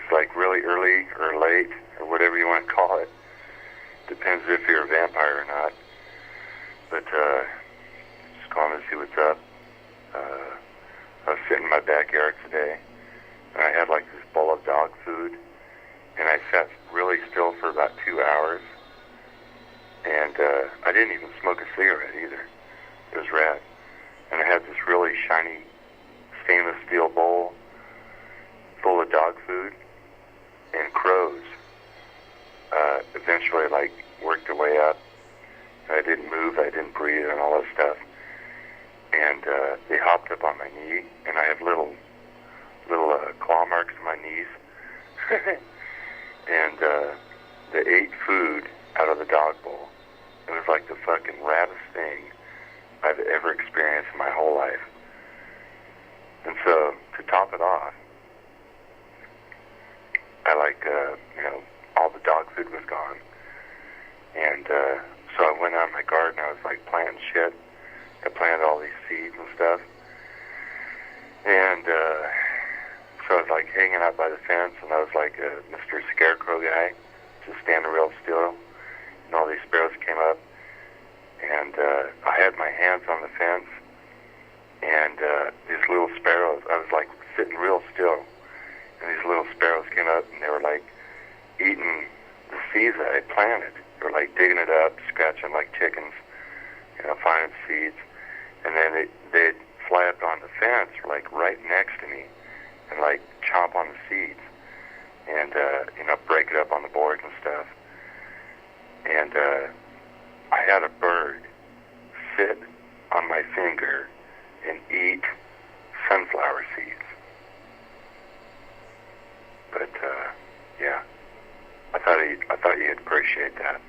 it's like really early or late or whatever you want to call it. Depends if you're a vampire or not. But just calling to see what's up. I was sitting in my backyard today, and I had like this bowl of dog food, and I sat really still for about 2 hours, and I didn't even smoke a cigarette either. It was rad. And I had this really shiny stainless steel bowl full of dog food, and crows eventually like worked their way up. I didn't move, I didn't breathe, and all that stuff. And they hopped up on my knee, and I have little claw marks on my knees. And they ate food out of the dog bowl. It was like the fucking raddest thing I've ever experienced in my whole life. And so, to top it off, I all the dog food was gone. And so I went out in my garden, I was like planting shit. I planted all these seeds and stuff. And so I was like hanging out by the fence, and I was like a Mr. Scarecrow guy, just standing real still. And all these sparrows came up, and I had my hands on the fence, and these little sparrows, I was like sitting real still, and these little sparrows came up, and they were like eating the seeds that I planted. They were like digging it up, scratching like chickens, finding seeds. And then they'd fly up on the fence, like right next to me, and like chomp on the seeds, and break it up on the boards and stuff. And I had a bird sit on my finger and eat sunflower seeds. But yeah, I thought you'd appreciate that.